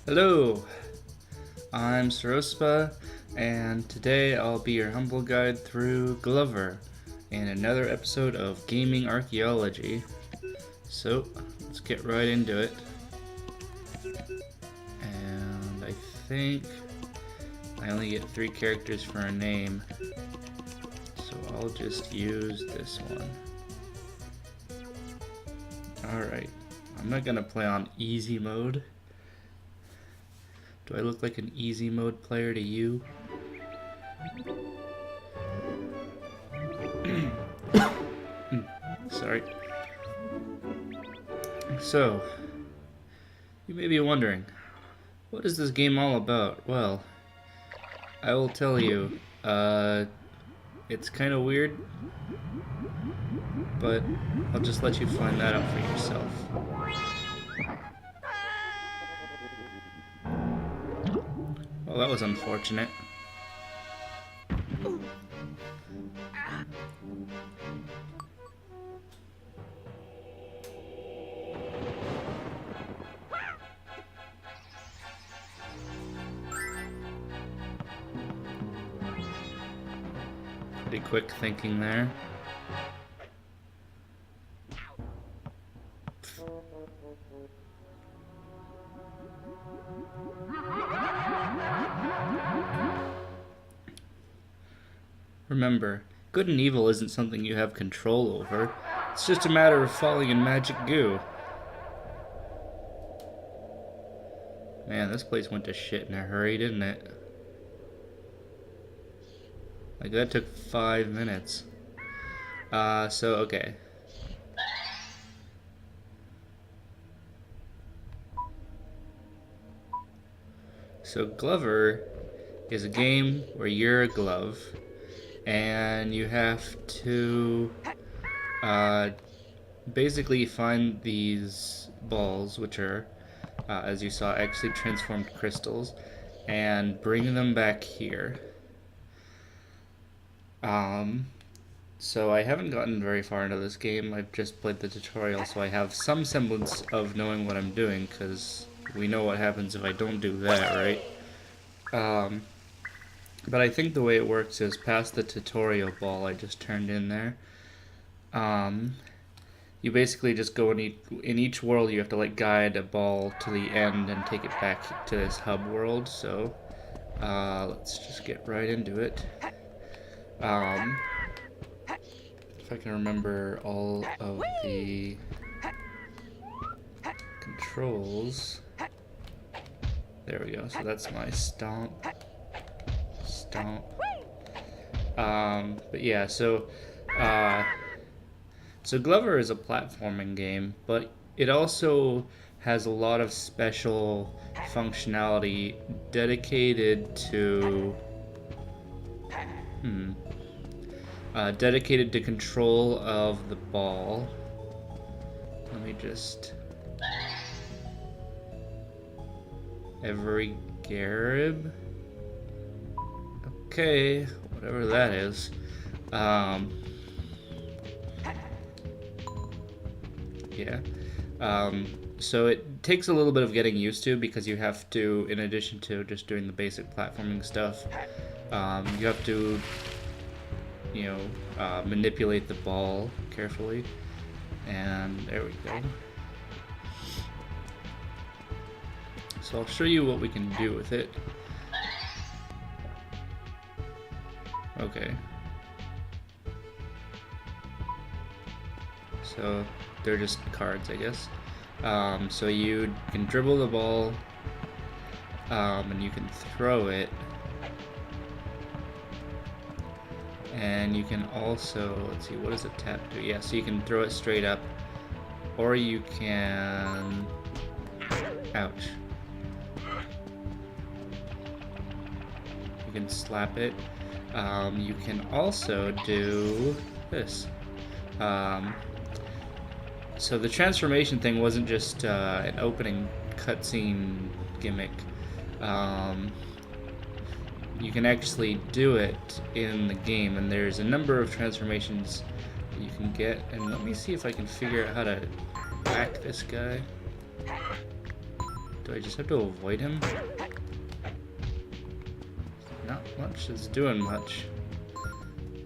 Hello, I'm Sarospa, and today I'll be your humble guide through Glover in another episode of Gaming Archaeology. So, let's get right into it. And I think I only get 3 characters for a name, so I'll just use this one. Alright, I'm not gonna play on easy mode. Do I look like an easy mode player to you? Sorry. So, you may be wondering, what is this game all about? Well, I will tell you. It's kind of weird, but I'll just let you find that out for yourself. Well, that was unfortunate. Pretty quick thinking there. Remember, good and evil isn't something you have control over. It's just a matter of falling in magic goo. Man, this place went to shit in a hurry, didn't it? Like, that took 5 minutes. Okay. So Glover is a game where you're a glove, and you have to basically find these balls, which are, as you saw, actually transformed crystals, and bring them back here. So I haven't gotten very far into this game. I've just played the tutorial, so I have some semblance of knowing what I'm doing, because we know what happens if I don't do that, right? But I think the way it works is past the tutorial ball I just turned in there. You basically just go in each world you have to like guide a ball to the end and take it back to this hub world. So let's just get right into it. If I can remember all of the controls. There we go. So that's my stomp. But yeah, so Glover is a platforming game, but it also has a lot of special functionality dedicated to control of the ball. Let me just every Garib. Okay, whatever that is. Yeah. So it takes a little bit of getting used to, because you have to, in addition to just doing the basic platforming stuff, you have to, manipulate the ball carefully. And there we go. So I'll show you what we can do with it. Okay. So they're just cards, I guess. So you can dribble the ball, and you can throw it. And you can also, let's see, what does it tap to? Yeah, so you can throw it straight up, or you can, ouch. You can slap it. You can also do this. So the transformation thing wasn't just an opening cutscene gimmick. You can actually do it in the game, and there's a number of transformations that you can get. And let me see if I can figure out how to whack this guy. Do I just have to avoid him? Not much is doing much.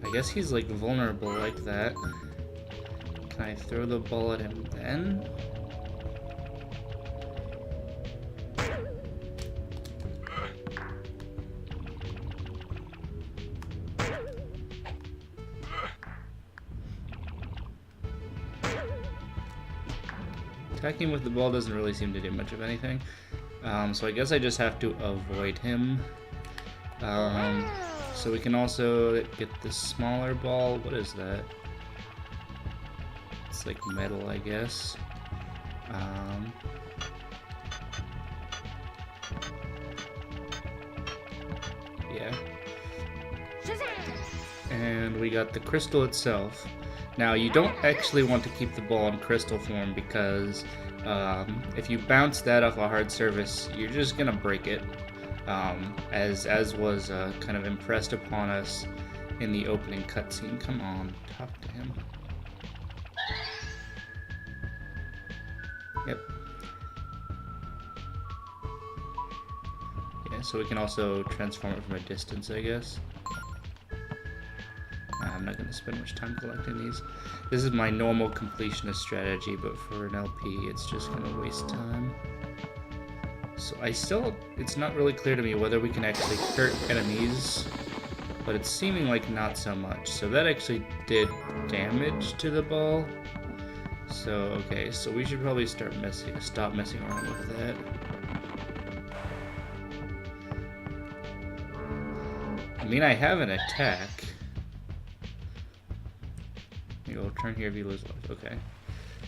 I guess he's like vulnerable like that. Can I throw the ball at him then? Attacking with the ball doesn't really seem to do much of anything. So I guess I just have to avoid him. So we can also get this smaller ball. What is that? It's like metal, I guess. Yeah. And we got the crystal itself. Now, you don't actually want to keep the ball in crystal form because if you bounce that off a hard surface, you're just gonna break it, as was kind of impressed upon us in the opening cutscene. Come on, talk to him. Yep. Yeah, so we can also transform it from a distance, I guess. I'm not going to spend much time collecting these. This is my normal completionist strategy, but for an LP, it's just going to waste time. So it's not really clear to me whether we can actually hurt enemies, but it's seeming like not so much. So that actually did damage to the ball. So, okay, so we should probably stop messing around with that. I mean, I have an attack. You'll turn here if you lose life. Okay.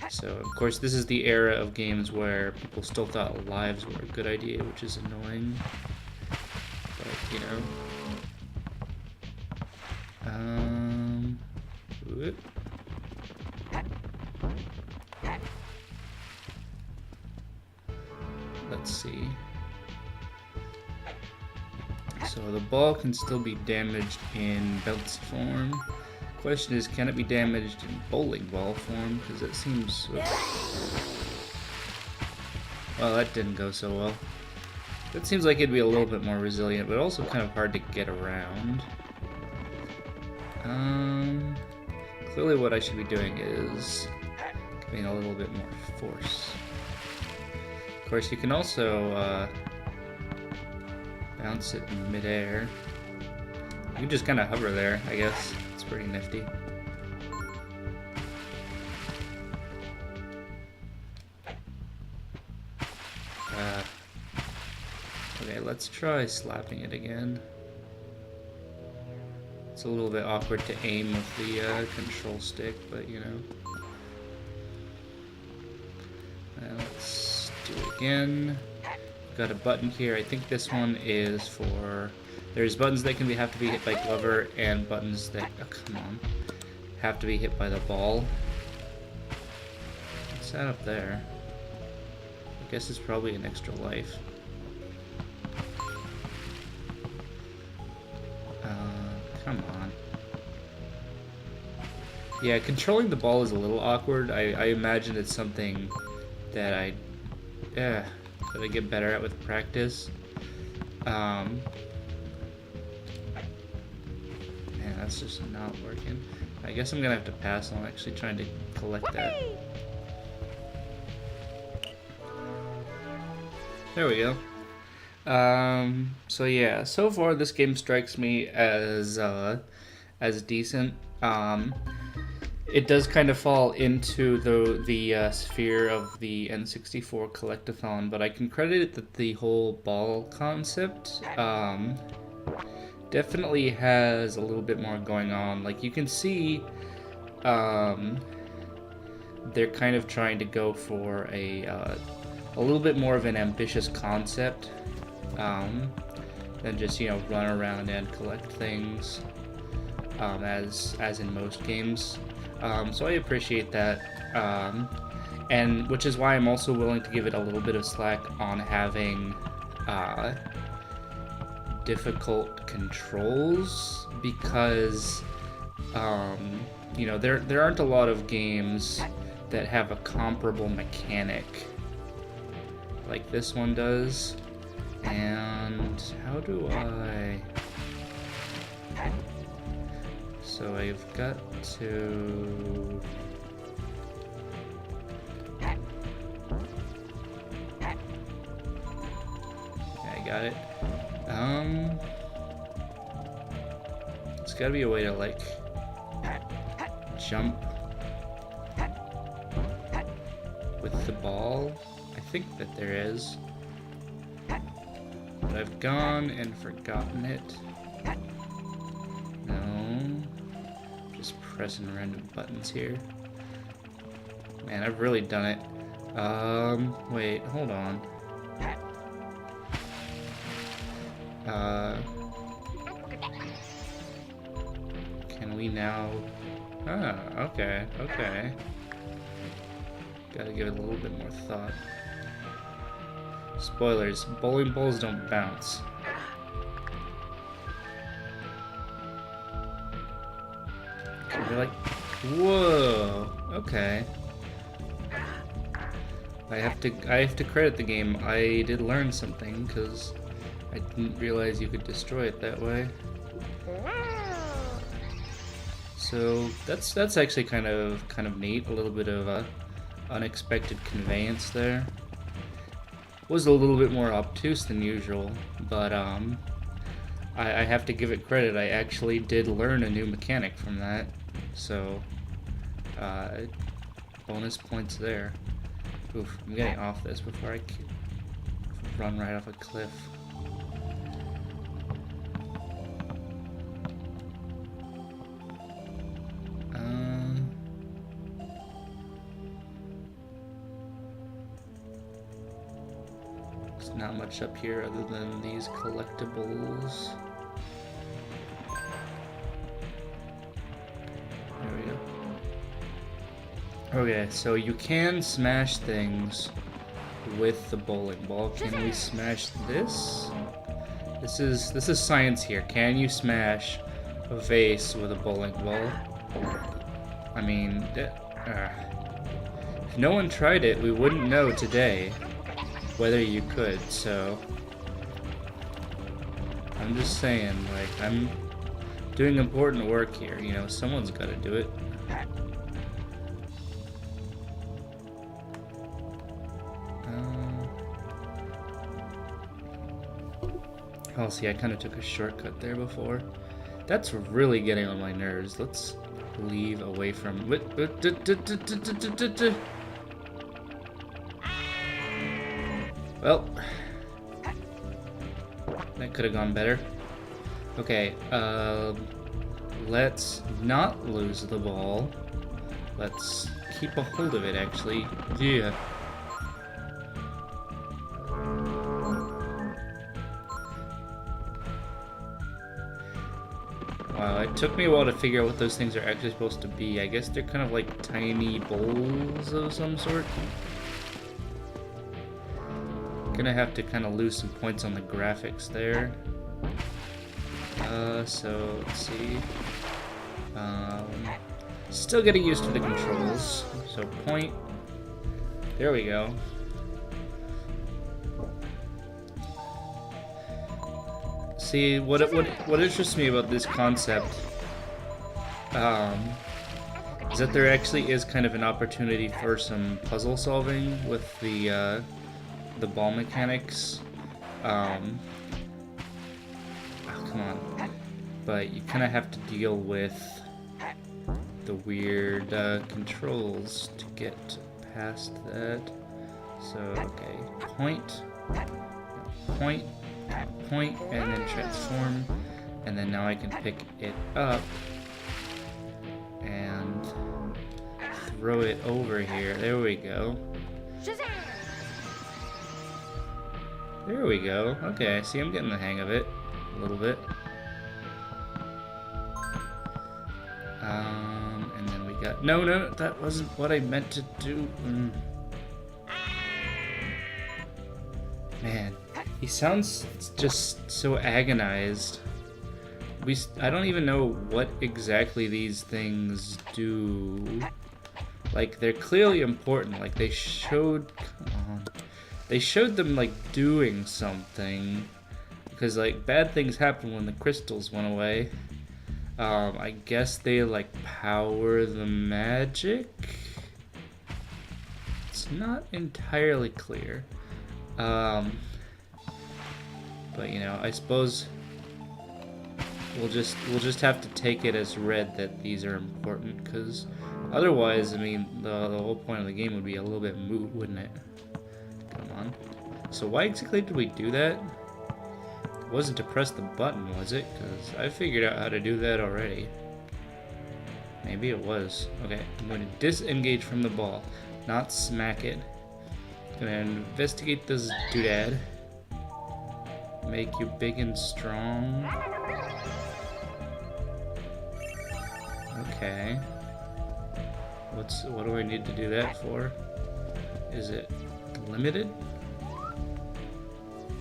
So, of course, this is the era of games where people still thought lives were a good idea, which is annoying. But, you know. Whoop. Let's see. So the ball can still be damaged in bounce form. Question is, can it be damaged in bowling ball form? Because it seems... Well, that didn't go so well. It seems like it'd be a little bit more resilient, but also kind of hard to get around. Clearly what I should be doing is giving a little bit more force. Of course, you can also bounce it in midair. You can just kind of hover there, I guess. It's pretty nifty. Okay, let's try slapping it again. It's a little bit awkward to aim with the control stick, but you know. Let's do it again. Got a button here. I think this one is for... There's buttons that have to be hit by Glover, and buttons that, oh, come on, have to be hit by the ball. What's that up there? I guess it's probably an extra life. Come on. Yeah, controlling the ball is a little awkward. I imagine it's something that I get better at with practice. Man, that's just not working. I guess I'm gonna have to pass on actually trying to collect that. There we go. So yeah, so far this game strikes me as decent. It does kind of fall into the sphere of the N64 collectathon, but I can credit it that the whole ball concept definitely has a little bit more going on. Like, you can see they're kind of trying to go for a little bit more of an ambitious concept than just, you know, run around and collect things as in most games. So I appreciate that, and which is why I'm also willing to give it a little bit of slack on having difficult controls, because you know, there aren't a lot of games that have a comparable mechanic like this one does. And how do I... So I've got to... Yeah, I got it. There's gotta be a way to, like, jump with the ball. I think that there is. But I've gone and forgotten it. No. Just pressing random buttons here. Man, I've really done it. Wait, hold on. Can we now... Ah, okay, okay. Gotta give it a little bit more thought. Spoilers, bowling balls don't bounce. You're like, whoa, okay. I have to credit the game. I did learn something because I didn't realize you could destroy it that way. So that's actually kind of neat. A little bit of a unexpected conveyance there. Was a little bit more obtuse than usual, but I have to give it credit. I actually did learn a new mechanic from that, so bonus points there. Oof, I'm getting off this before I run right off a cliff. There's not much up here other than these collectibles. There we go. Okay, so you can smash things with the bowling ball. Can we smash this? This is science here. Can you smash a vase with a bowling ball? I mean, if no one tried it, we wouldn't know today whether you could, so I'm just saying, like, I'm doing important work here, you know, someone's got to do it. Oh, see, I kind of took a shortcut there before. That's really getting on my nerves. Let's leave away from... Well, that could have gone better. Okay, let's not lose the ball. Let's keep a hold of it, actually. Yeah. Wow, it took me a while to figure out what those things are actually supposed to be. I guess they're kind of like tiny bowls of some sort. Gonna have to kind of lose some points on the graphics there. So let's see. Still getting used to the controls. So point. There we go. See, what interests me about this concept is that there actually is kind of an opportunity for some puzzle solving with the ball mechanics. Oh, come on. But you kind of have to deal with the weird controls to get past that. So, okay, point, point, point, and then transform, and then now I can pick it up and throw it over here. There we go. There we go. Okay, see, I'm getting the hang of it a little bit. And then we got... No, that wasn't what I meant to do. Man, he sounds just so agonized. I don't even know what exactly these things do. Like, they're clearly important. Like, they showed... they showed them like doing something, because like bad things happened when the crystals went away. I guess they like power the magic. It's not entirely clear. But you know, I suppose we'll just have to take it as read that these are important, because otherwise, I mean, the whole point of the game would be a little bit moot, wouldn't it? Come on. So why exactly did we do that? It wasn't to press the button, was it? Because I figured out how to do that already. Maybe it was. Okay, I'm going to disengage from the ball, not smack it. Gonna investigate this doodad. Make you big and strong. Okay. What do I need to do that for? Is it limited?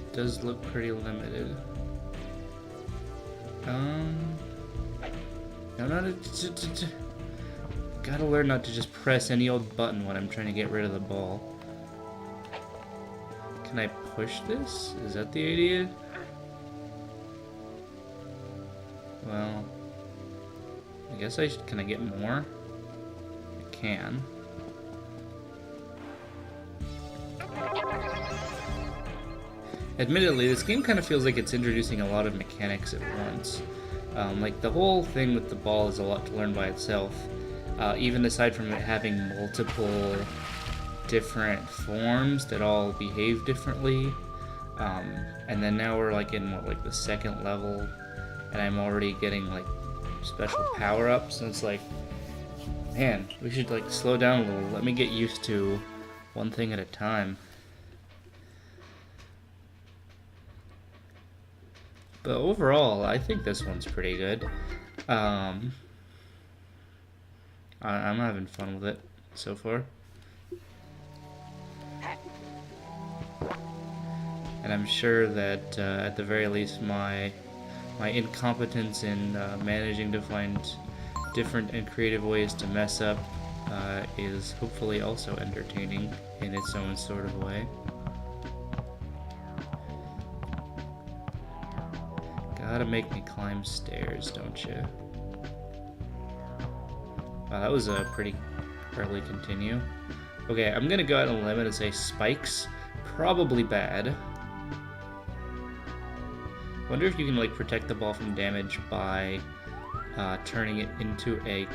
It does look pretty limited. No, gotta learn not to just press any old button when I'm trying to get rid of the ball. Can I push this? Is that the idea? Well, I guess can I get more? I can. Admittedly, this game kind of feels like it's introducing a lot of mechanics at once. Like, the whole thing with the ball is a lot to learn by itself. Even aside from it having multiple different forms that all behave differently. And then now we're like in what, like the second level, and I'm already getting like special power-ups, and it's like, man, we should like slow down a little. Let me get used to one thing at a time. But overall, I think this one's pretty good. I'm having fun with it so far. And I'm sure that at the very least my incompetence in managing to find different and creative ways to mess up is hopefully also entertaining in its own sort of way. Gotta make me climb stairs, don't you? Wow, that was a pretty early continue. Okay, I'm gonna go out on a limb and say spikes. Probably bad. Wonder if you can like protect the ball from damage by turning it into a...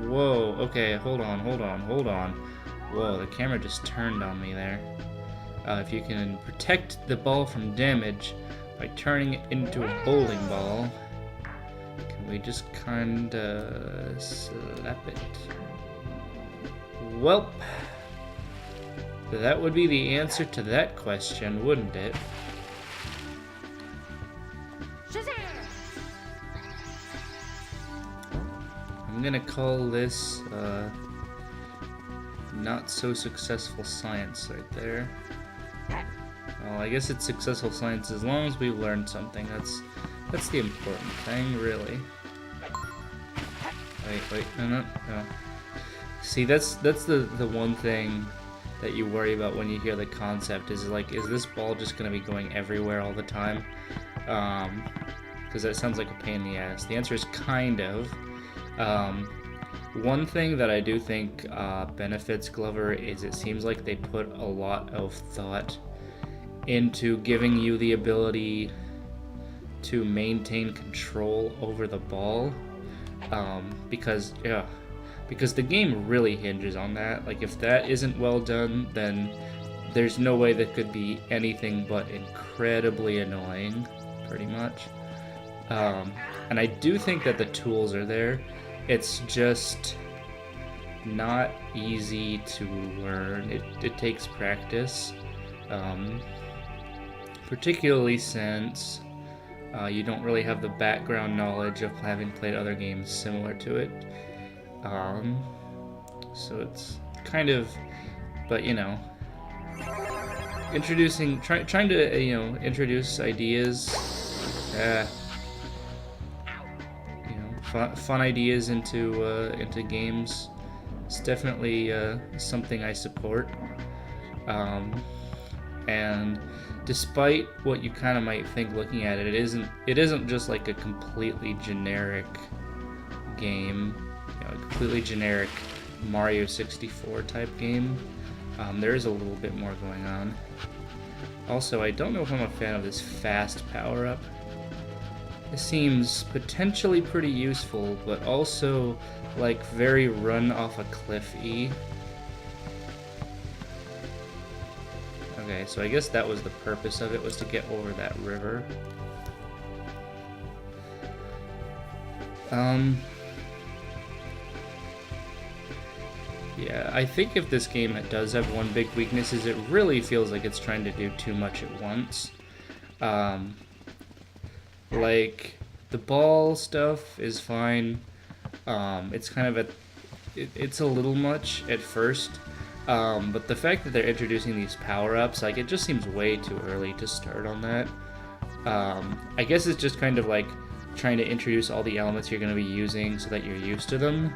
Whoa, okay, hold on. Whoa, the camera just turned on me there. If you can protect the ball from damage by turning it into a bowling ball, can we just kinda slap it? Welp. That would be the answer to that question, wouldn't it? I'm gonna call this not so successful science right there. Well, I guess it's successful science as long as we learned something. That's the important thing, really. Wait, no. See, that's the one thing that you worry about when you hear the concept is like, is this ball just gonna be going everywhere all the time? Because that sounds like a pain in the ass. The answer is kind of. One thing that I do think benefits Glover is it seems like they put a lot of thought into giving you the ability to maintain control over the ball, because the game really hinges on that. Like, if that isn't well done, then there's no way that could be anything but incredibly annoying, pretty much. And I do think that the tools are there. It's just not easy to learn. It takes practice, particularly since you don't really have the background knowledge of having played other games similar to it. So it's kind of, but you know, trying to introduce ideas, fun ideas into games. It's definitely something I support. And despite what you kind of might think looking at it, it isn't just like a completely generic game, a completely generic Mario 64 type game. There is a little bit more going on. Also, I don't know if I'm a fan of this fast power-up. It seems potentially pretty useful, but also like very run off a cliff-y. Okay, so I guess that was the purpose of it, was to get over that river. Yeah, I think if this game does have one big weakness is it really feels like it's trying to do too much at once. Like, the ball stuff is fine. It's kind of it's a little much at first. But the fact that they're introducing these power-ups, like, it just seems way too early to start on that. I guess it's just kind of like trying to introduce all the elements you're going to be using so that you're used to them.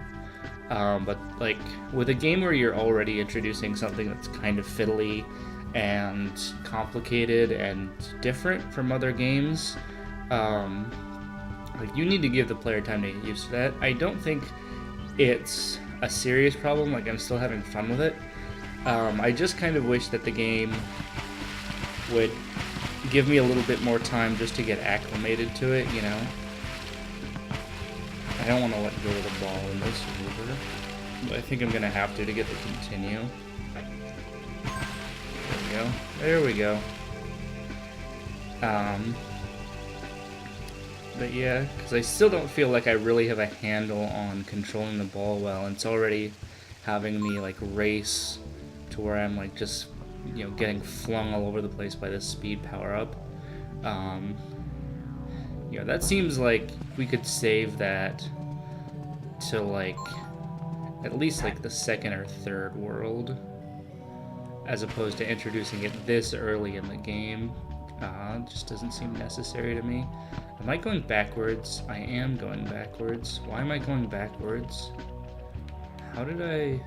But like with a game where you're already introducing something that's kind of fiddly and complicated and different from other games, like you need to give the player time to get used to that. I don't think it's a serious problem, like I'm still having fun with it. I just kind of wish that the game would give me a little bit more time just to get acclimated to it, you know? I don't want to let go of the ball in this river, but I think I'm going to have to get the continue. There we go. There we go. But yeah, because I still don't feel like I really have a handle on controlling the ball well, and it's already having me like race to where I'm like just, you know, getting flung all over the place by this speed power up. You know, that seems like we could save that to like at least like the second or third world, as opposed to introducing it this early in the game. It just doesn't seem necessary to me. Am I going backwards? I am going backwards. Why am I going backwards? How did I...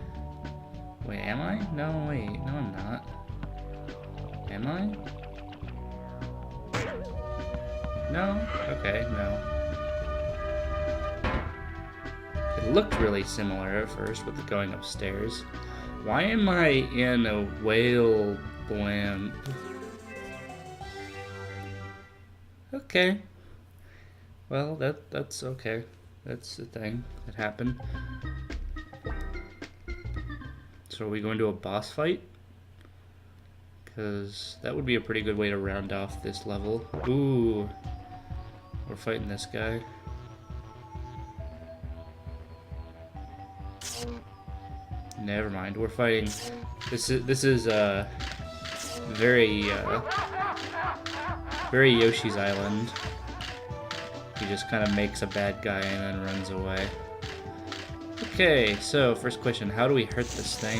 Wait, am I? No, wait. No, I'm not. Am I? No? Okay, no. It looked really similar at first with the going upstairs. Why am I in a whale blimp? Okay. Well, that's okay. That's the thing that happened. So are we going to a boss fight? Because that would be a pretty good way to round off this level. Ooh. We're fighting this guy. Never mind. We're fighting. This is very Yoshi's Island. He just kind of makes a bad guy and then runs away. Okay, so first question: how do we hurt this thing?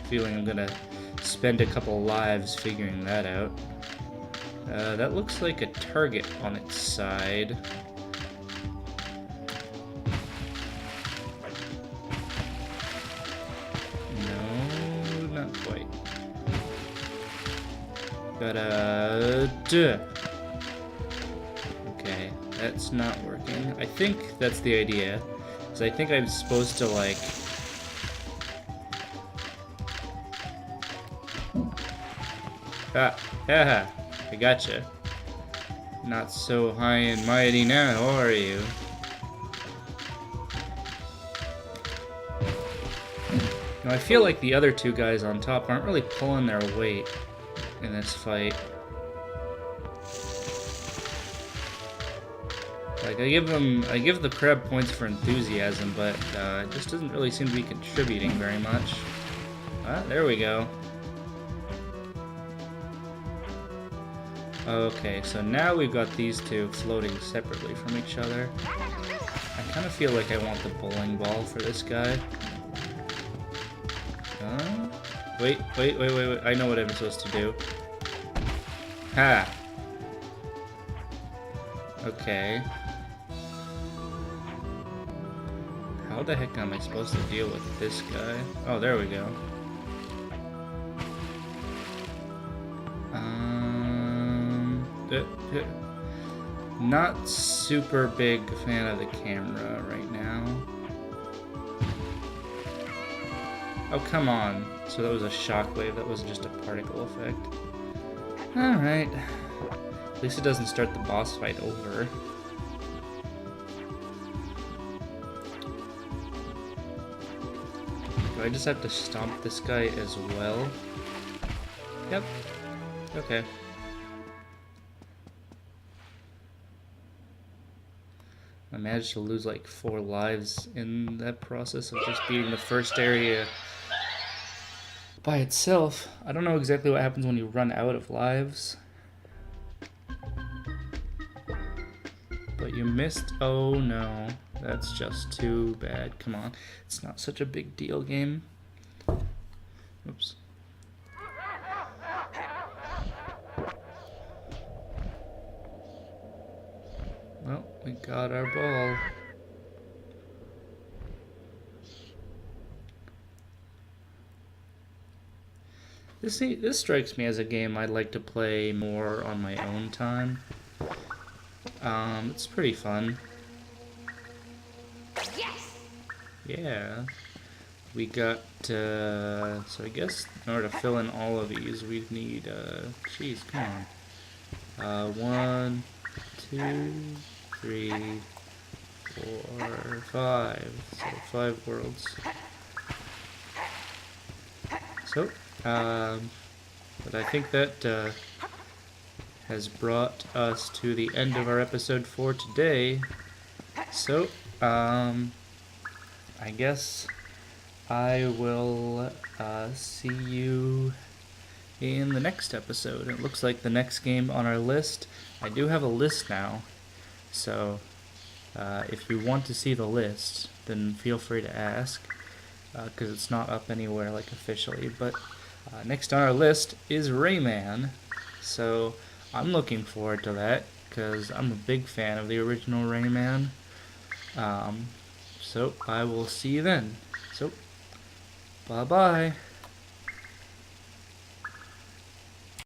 Feeling I'm gonna spend a couple lives figuring that out. That looks like a target on its side. No, not quite. Okay, that's not working. I think that's the idea. So I think I'm supposed to like... Haha, I gotcha. Not so high and mighty now, are you? Now I feel like the other two guys on top aren't really pulling their weight in this fight. Like I give the crab points for enthusiasm, but it just doesn't really seem to be contributing very much. Ah, there we go. Okay, so now we've got these two floating separately from each other. I kind of feel like I want the bowling ball for this guy. Wait. I know what I'm supposed to do. Ha! Okay. How the heck am I supposed to deal with this guy? Oh, there we go. Not super big fan of the camera right now. Oh, come on. So that was a shockwave, that was just a particle effect. Alright. At least it doesn't start the boss fight over. Do I just have to stomp this guy as well? Yep. Okay. I managed to lose like 4 lives in that process of just beating the first area by itself. I don't know exactly what happens when you run out of lives. But you missed. Oh no. That's just too bad. Come on. It's not such a big deal, game. Oops. Well, we got our ball. This strikes me as a game I'd like to play more on my own time. It's pretty fun. Yes. Yeah. We got, so I guess in order to fill in all of these, we'd need, geez, come on. 1, 2, 3, 4, 5. So 5 worlds. So, but I think that, has brought us to the end of our episode for today. So, I guess I will see you in the next episode. It looks like the next game on our list, I do have a list now, so if you want to see the list, then feel free to ask, because it's not up anywhere like officially. But next on our list is Rayman, so I'm looking forward to that because I'm a big fan of the original Rayman. So I will see you then. So bye bye.